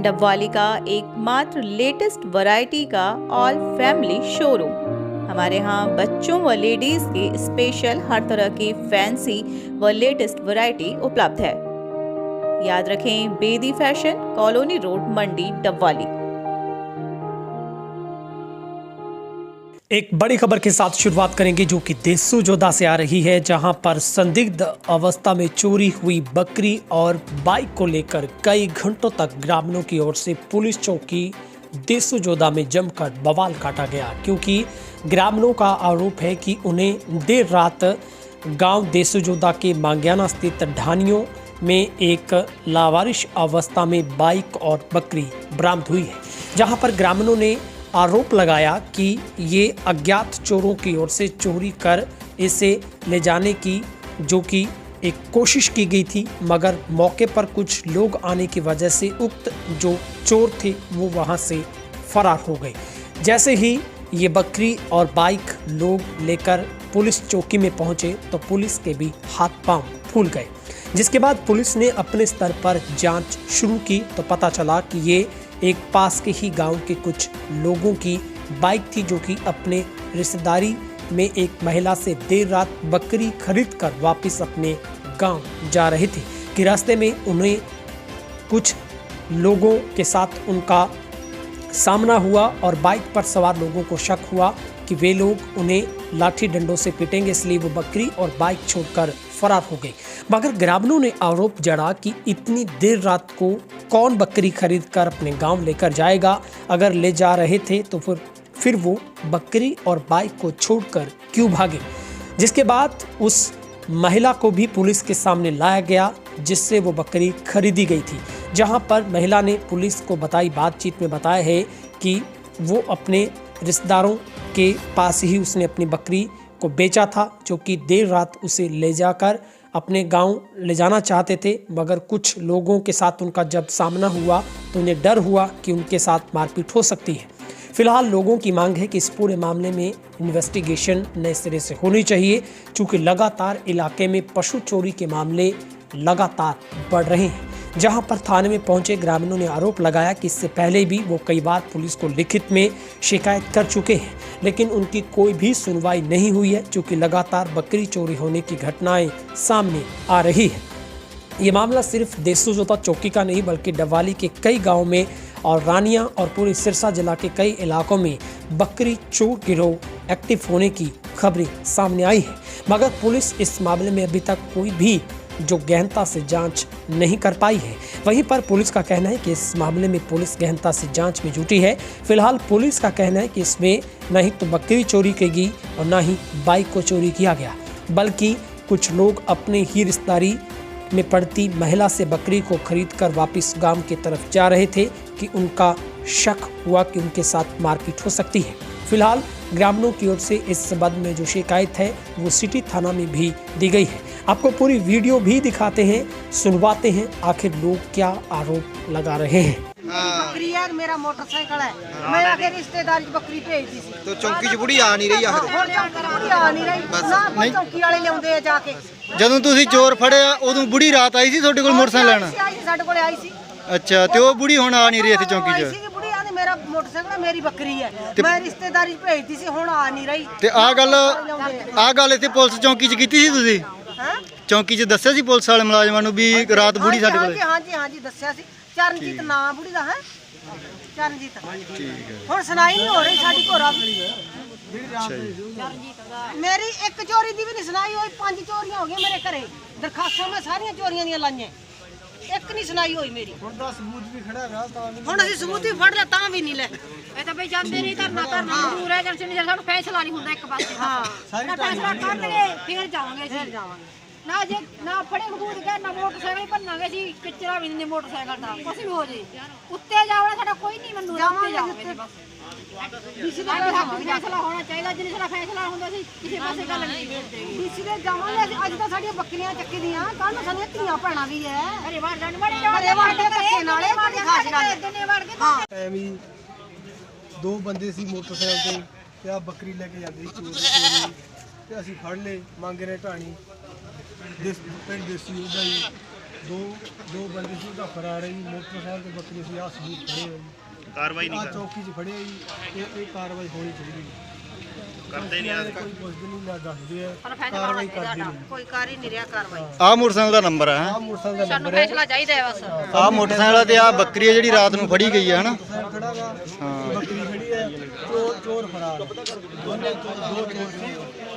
डबवाली का एकमात्र latest variety का ऑल फैमिली शोरूम। हमारे यहाँ बच्चों व लेडीज के स्पेशल हर तरह की फैंसी व लेटेस्ट वैरायटी उपलब्ध है। याद रखें, बेदी फैशन, कॉलोनी रोड, मंडी, डबवाली। एक बड़ी खबर के साथ शुरुआत करेंगे जो कि देसूजोदा से आ रही है, जहां पर संदिग्ध अवस्था में चोरी हुई बकरी और बाइक को लेकर कई घंटों तक ग्रामीणों की ओर से पुलिस चौकी देसूजोदा में जमकर बवाल काटा गया, क्योंकि ग्रामीणों का आरोप है कि उन्हें देर रात गांव देसूजोदा के मांग्याना स्थित ढानियों में एक लावारिश अवस्था में बाइक और बकरी बरामद हुई है, जहां पर ग्रामीणों ने आरोप लगाया कि ये अज्ञात चोरों की ओर से चोरी कर इसे ले जाने की जो कि एक कोशिश की गई थी, मगर मौके पर कुछ लोग आने की वजह से उक्त जो चोर थे वो वहां से फरार हो गए। जैसे ही ये बकरी और बाइक लोग लेकर पुलिस चौकी में पहुंचे तो पुलिस के भी हाथ पांव फूल गए, जिसके बाद पुलिस ने अपने स्तर पर जांच शुरू की तो पता चला कि ये एक पास के ही गांव के कुछ लोगों की बाइक थी, जो कि अपने रिश्तेदारी में एक महिला से देर रात बकरी खरीद कर वापस अपने गांव जा रहे थे कि रास्ते में उन्हें कुछ लोगों के साथ उनका सामना हुआ और बाइक पर सवार लोगों को शक हुआ कि वे लोग उन्हें लाठी डंडों से पीटेंगे, इसलिए वो बकरी और बाइक छोड़कर फरार हो गई। मगर ग्रामीणों ने आरोप जड़ा कि इतनी देर रात को कौन बकरी खरीद कर अपने गांव लेकर जाएगा, अगर ले जा रहे थे तो फिर वो बकरी और बाइक को छोड़कर क्यों भागे। जिसके बाद उस महिला को भी पुलिस के सामने लाया गया, जिससे वो बकरी खरीदी गई थी, जहां पर महिला ने पुलिस को बताई, बातचीत में बताया है कि वो अपने रिश्तेदारों के पास ही उसने अपनी बकरी को बेचा था, जो कि देर रात उसे ले जाकर अपने गांव ले जाना चाहते थे, मगर कुछ लोगों के साथ उनका जब सामना हुआ तो उन्हें डर हुआ कि उनके साथ मारपीट हो सकती है। फिलहाल लोगों की मांग है कि इस पूरे मामले में इन्वेस्टिगेशन नए सिरे से होनी चाहिए, क्योंकि लगातार इलाके में पशु चोरी के मामले लगातार बढ़ रहे हैं। जहां पर थाने में पहुंचे ग्रामीणों ने आरोप लगाया कि इससे पहले भी वो कई बार पुलिस को लिखित में शिकायत कर चुके हैं, लेकिन उनकी कोई भी सुनवाई नहीं हुई है, क्योंकि लगातार बकरी चोरी होने की घटनाएं सामने आ रही है। ये मामला सिर्फ देसूजोदा चौकी का नहीं, बल्कि डबवाली के कई गाँव में और रानिया और पूरे सिरसा जिला के कई इलाकों में बकरी चोर गिरोह एक्टिव होने की खबरें सामने आई है, मगर पुलिस इस मामले में अभी तक कोई भी जो गहनता से जांच नहीं कर पाई है। वहीं पर पुलिस का कहना है कि इस मामले में पुलिस गहनता से जांच में जुटी है। फिलहाल पुलिस का कहना है कि इसमें न ही तो बकरी चोरी की गई और न ही बाइक को चोरी किया गया, बल्कि कुछ लोग अपने ही रिश्तेदारी में पड़ती महिला से बकरी को खरीद कर वापस गांव की तरफ जा रहे थे कि उनका शक हुआ कि उनके साथ मारपीट हो सकती है। फिलहाल ग्रामीणों की ओर से इस संबंध में जो शिकायत है वो सिटी थाना में भी दी गई है। आपको पूरी वीडियो भी दिखाते हैं, सुनवाते हैं आखिर लोग क्या आरोप लगा रहे हैं। बकरी यार मेरा मोटरसाइकिल है, मैं आगे रिश्तेदारी बकरी भेज दी सी तो चौकी च बुढ़ी आ नहीं रही ਹੁਣ ਚੌਕੀ ਆ ਨਹੀਂ ਰਹੀ ਨਾ, ਚੌਕੀ ਵਾਲੇ ਲਿਆਉਂਦੇ ਆ ਜਾ ਕੇ। ਜਦੋਂ ਤੁਸੀਂ ਚੋਰ ਫੜਿਆ ਉਦੋਂ ਬੁੜੀ ਰਾਤ ਆਈ ਸੀ ਤੁਹਾਡੇ ਕੋਲ ਮੋਟਰਸਾਈਕਲ ਲੈਣ? ਸਾਡੇ ਕੋਲੇ ਆਈ ਸੀ। ਅੱਛਾ, ਤੇ ਉਹ ਬੁੜੀ ਹੁਣ ਆ ਨਹੀਂ ਰਹੀ ਇੱਥੇ ਚੌਕੀ 'ਚ? ਬੁੜੀ ਆ ਤੇ ਮੇਰਾ ਮੋਟਰਸਾਈਕਲ ਮੇਰੀ ਬੱਕਰੀ ਹੈ, ਮੈਂ ਰਿਸ਼ਤੇਦਾਰੀ ਭੇਜਦੀ ਸੀ, ਹੁਣ ਆ ਨਹੀਂ ਰਹੀ। ਤੇ ਆਹ ਗੱਲ ਇੱਥੇ ਪੁਲਿਸ ਚੌਕੀ 'ਚ ਕੀਤੀ ਸੀ ਤੁਸੀਂ? ਹਾਂ, ਚੌਕੀ 'ਚ ਦੱਸਿਆ ਸੀ ਪੁਲਿਸ ਵਾਲੇ ਮੁਲਾਜ਼ਮਾਂ ਨੂੰ ਵੀ ਰਾਤ ਬੁੜੀ ਸਾਡੇ ਕੋਲ? ਹਾਂਜੀ ਦੱਸਿਆ ਸੀ। ਚਰਨਜੀਤ ਨਾਂ ਬੁੜੀ ਦਾ ਹੈ, ਚਰਨਜੀਤ। ਠੀਕ ਹੈ। ਹੁਣ ਸੁਣਾਈ ਨਹੀਂ ਹੋ ਰਹੀ ਸਾਡੀ ਘੋਰਾ। ਮੇਰੀ ਇੱਕ ਚੋਰੀ ਦੀ ਵੀ ਨਹੀਂ ਸੁਣਾਈ ਹੋਈ, 5 ਚੋਰੀਆਂ ਹੋ ਗਈਆਂ ਮੇਰੇ ਘਰੇ। ਦਰਖਾਸਤਾਂ ਮੈਂ ਸਾਰੀਆਂ ਚੋਰੀਆਂ ਦੀਆਂ ਲਾਈਆਂ, ਇੱਕ ਨਹੀਂ ਸੁਣਾਈ ਹੋਈ ਮੇਰੀ। ਹੁਣ ਦਾ ਸਬੂਤ ਵੀ ਖੜਾ ਹੈਗਾ, ਹੁਣ ਅਸੀਂ ਸਬੂਤ ਵੀ ਫੜ ਲਿਆ ਤਾਂ ਵੀ ਨਹੀਂ ਲੈ। ਇਹ ਤਾਂ ਬਈ ਜਾਂਦੇ ਨਹੀਂ ਧਰਨਾ ਜ਼ਰੂਰ ਹੈ, ਜਦ ਸਾਨੂੰ ਫੈਸਲਾ ਨਹੀਂ ਹੁੰਦਾ ਇੱਕ ਪਾਸੇ। ਹਾਂ, ਫੈਸਲਾ ਕਰਨਗੇ ਫਿਰ ਜਾਵਾਂਗੇ। ਨਾ ਜੇ ਨਾ ਫੜੇ ਖੂਦ ਕੇ ਨਾ ਮੋਟਰਸਾਈਕਲ ਭੰਨਾਂਗੇ ਸੀ, ਕਿਚਰਾ ਵੀ ਨਹੀਂ ਮੋਟਰਸਾਈਕਲ ਦਾ, ਕੁਛ ਵੀ ਹੋ ਜੇ ਉੱਤੇ ਜਾਵਣਾ ਸਾਡਾ ਕੋਈ ਨਹੀਂ ਮੰਨੂ। ਉੱਤੇ ਜਾਵਾਂਗੇ ਬਸ। ਡੀਸੀ ਦਾ ਫੈਸਲਾ ਹੋਣਾ ਚਾਹੀਦਾ, ਜਿੰਨੇ ਸਾਡਾ ਫੈਸਲਾ ਹੁੰਦਾ ਸੀ ਕਿਸੇ ਪਾਸੇ ਗੱਲ ਨਹੀਂ ਕਰਦੇ। ਡੀਸੀ ਦੇ ਜਾਵਾਂਗੇ ਅਸੀਂ। ਅੱਜ ਤਾਂ ਸਾਡੀਆਂ ਬੱਕਰੀਆਂ ਚੱਕੀ ਦੀਆਂ, ਕੱਲ ਨੂੰ ਸਾਡੀਆਂ ਧੀਆਂ ਭੈਣਾਂ ਵੀ ਐ। ਅਰੇ ਵਾਰ ਜਾਣ ਵਾਲੇ ਧੱਕੇ ਨਾਲੇ ਮਾੜੀ ਖਾਸ ਗੱਲ ਦੋਨੇ ਵਾਰ ਕੇ। ਹਾਂ, ਐਵੇਂ ਦੋ ਬੰਦੇ ਸੀ ਮੋਟਰਸਾਈਕਲ ਤੇ ਆ ਬੱਕਰੀ ਲੈ ਕੇ ਜਾਂਦੇ ਸੀ ਚੋਰੀ, ਤੇ ਅਸੀਂ ਫੜ ਲਏ। ਮੰਗ ਰਹੇ ਢਾਣੀ ਪਿੰਡ ਦੇਸੀ ਉਹਦਾ ਹੀ ਦੋ ਬੰਦੇ ਸੀ ਉਹਦਾ ਫਰਾਰ ਹੈ ਜੀ। ਮੋਟਰਸਾਈਕਲ ਤੇ ਬੱਕਰੀ ਸੀ, ਆ ਸਬੂਤ ਖੜੇ ਹੋਏ ਜੀ। ਕਾਰਵਾਈ ਨਹੀਂ ਆ ਕਰ ਚੌਕੀ 'ਚ ਖੜੇ ਆ ਜੀ। ਇਹ ਕਾਰਵਾਈ ਹੋਣੀ ਚਾਹੀਦੀ ਹੈ। ਕਰਦੇ ਨਹੀਂ ਚੌਕੀ ਵਾਲੇ ਕੋਈ ਪੁੱਛਦੇ ਨਹੀਂ, ਨਾ ਦੱਸਦੇ ਆ, ਪਰ ਫੈਸਲਾ ਕਾਰਵਾਈ ਹੋਣਾ ਕਰਦੇ ਚਾਹੀਦਾ ਨਹੀਂ। ਕੋਈ ਕਰ ਹੀ ਨਹੀਂ ਰਿਹਾ ਕਾਰਵਾਈ। ਆ ਮੋਟਰਸਾਈਕਲ ਦਾ ਨੰਬਰ ਹੈ ਆ ਮੋਟਰਸਾਈਕਲ ਦਾ ਸਾਨੂੰ ਨੰਬਰ ਹੈ। ਫੈਸਲਾ ਚਾਹੀਦਾ ਹੈ ਬਸ। ਆ ਮੋਟਰਸਾਈਕਲ ਤੇ ਆ ਬੱਕਰੀ ਹੈ ਜਿਹੜੀ ਰਾਤ ਨੂੰ ਫੜੀ ਗਈ ਹੈ ਹਨਾ। ਮੋਟਰਸਾਈਕਲ ਖੜਾ ਗਾ, ਬੱਕਰੀ ਖੜੀ ਹੈ, ਚੋਰ ਫਰਾਰ।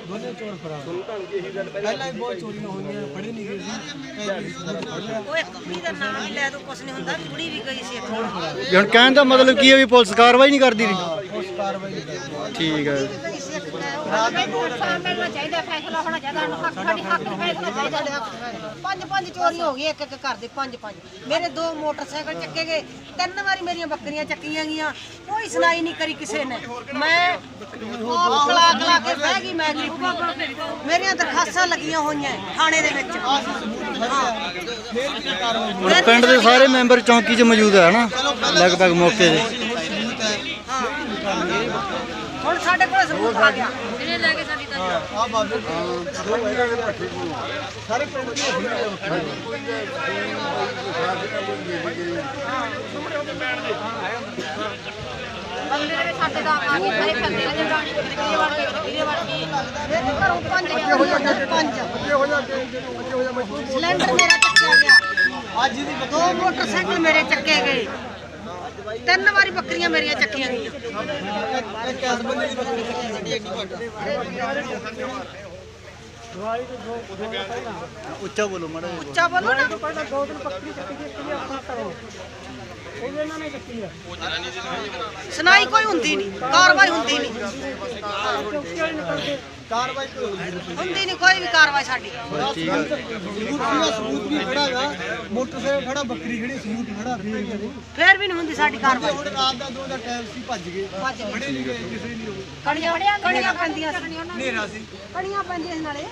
ਦੋਨੇ ਚੋਰ ਫਰਾਰ। ਪਹਿਲਾਂ ਵੀ ਬਹੁਤ ਚੋਰੀਆਂ ਹੋਈਆਂ, ਫੜੇ ਨਹੀਂ ਗਏ ਸੀ। ਫੜ ਲਿਆ। ਉਹ ਇੱਕ ਕੁੜੀ ਦਾ ਨਾਮ ਹੀ ਲੈ ਦੋ, ਕੁਛ ਨਹੀਂ ਹੁੰਦਾ। ਕੁੜੀ ਵੀ ਗਈ ਸੀ ਇੱਕ। ਹੁਣ ਕਹਿਣ ਦਾ ਮਤਲਬ ਕੀ ਹੈ ਵੀ ਪੁਲਿਸ ਕਾਰਵਾਈ ਨਹੀਂ ਕਰਦੀ ਰਹੀ। ਉਸ ਕਾਰਵਾਈ ਨਹੀਂ ਕਰਦੀ। ਠੀਕ ਹੈ। ਗਈ ਸੀ ਇੱਕ। ਇਨਸਾਨ ਮਿਲਣਾ ਚਾਹੀਦਾ, ਫੈਸਲਾ ਹੋਣਾ ਚਾਹੀਦਾ, ਸਾਡੀ ਹੱਕ ਦਾ ਫੈਸਲਾ ਚਾਹੀਦਾ। ਪੰਜ ਚੋਰੀਆਂ ਹੋ ਗਈਆਂ ਇੱਕ ਘਰ ਦੇ। ਪੰਜ ਮੇਰੇ 2 ਮੋਟਰਸਾਈਕਲ ਚੱਕੇ ਗਏ। 3 ਵਾਰੀ ਮੇਰੀਆਂ ਬੱਕਰੀਆਂ ਚੱਕੀਆਂ ਗਈਆਂ। ਕੋਈ ਸੁਣਾਈ ਨਹੀਂ ਕਰੀ ਕਿਸੇ ਨੇ। ਮੈਂ ਕਲਾ ਕੇ ਬਹਿ ਗਈ। ਮੈਂ ਮੇਰੀਆਂ ਦਰਖਾਸਤਾਂ ਲੱਗੀਆਂ ਹੋਈਆਂ ਥਾਣੇ ਦੇ ਵਿੱਚ। ਹੁਣ ਪਿੰਡ ਦੇ ਸਾਰੇ ਮੈਂਬਰ ਚੌਂਕੀ 'ਚ ਮੌਜੂਦ ਹੈ ਹਨਾ, ਲਗਭਗ ਮੌਕੇ 'ਤੇ। ਹੁਣ ਸਾਡੇ ਕੋਲ ਸਬੂਤ ਆ ਗਿਆ। ਇਹਨੇ ਲੈ ਕੇ ਸਾਡੀ ਤਾਂ ਆ ਬਾਬੇ ਸਾਰੇ ਪਿੰਡ ਦੀ ਬੰਦੇ ਦੇ ਸਾਡੇ ਦਾ ਆ ਕੇ ਸਾਰੇ ਫਿਰਦੇ ਨੇ ਜਾਣੀ ਕਿਹਦੇ ਵੜ ਕੇ ਕਿਹਦੇ ਵੜ ਕੇ। ਮੇਰੇ ਘਰੋਂ 5 ਸਿਲੰਡਰ ਮੇਰਾ ਚੱਕਿਆ ਗਿਆ। ਅੱਜ ਦੀ 2 ਮੋਟਰਸਾਈਕਲ ਮੇਰੇ ਚੱਕੇ ਗਏ। 3 ਵਾਰੀ ਬੱਕਰੀਆਂ ਮੇਰੀਆਂ ਚੱਕੀਆਂ ਗਈਆਂ। ਇੱਕ ਇਸ ਬੰਦੇ ਦੀ ਬੱਕਰੀ ਚੱਕੀ ਸਾਡੀ ਐਡੀ ਵੱਡ। ਉੱਚਾ ਬੋਲੋ ਮਾੜਾ ਜਿਹਾ। ਉੱਚਾ ਬੋਲੋ ਨਾ। ਪਹਿਲਾਂ 2 ਦਿਨ ਬੱਕਰੀ ਚੱਕੀ ਗਈ, ਕਿਹਨੇ ਆਪਣਾ ਕਰੋ ਉਹ ਇਹਨਾਂ ਨੇ ਚੱਕੀ ਆ। ਸੁਣਾਈ ਕੋਈ ਹੁੰਦੀ ਨਹੀਂ, ਕਾਰਵਾਈ ਹੁੰਦੀ ਨਹੀਂ। ਕਾਰਵਾਈ ਕੋਈ ਹੁੰਦੀ ਨਹੀਂ ਕੋਈ ਵੀ ਕਾਰਵਾਈ ਸਾਡੀ। ਠੀਕ ਹੈ। ਸਬੂਤ ਵੀ ਖੜਾ ਗਾ, ਮੋਟਰਸਾਈਕਲ ਖੜਾ, ਬੱਕਰੀ ਖੜੀ, ਸਬੂਤ ਖੜਾ, ਫੇਰ ਵੀ ਨਹੀਂ ਹੁੰਦੀ ਸਾਡੀ ਕਾਰਵਾਈ। ਹੁਣ ਰਾਤ ਦਾ 2 ਦਾ ਟਾਈਮ ਸੀ, ਭੱਜ ਗਏ। ਭੱਜ ਗਏ। ਫੜੇ ਨਹੀਂ ਗਏ ਕਿਸੇ ਨਹੀਂ ਹੋਏ। ਕਣੀਆਂ ਪੈਂਦੀਆਂ ਸੀ। ਹਨੇਰਾ ਸੀ। ਕਣੀਆਂ ਪੈਂਦੀਆਂ ਸੀ ਨਾਲੇ।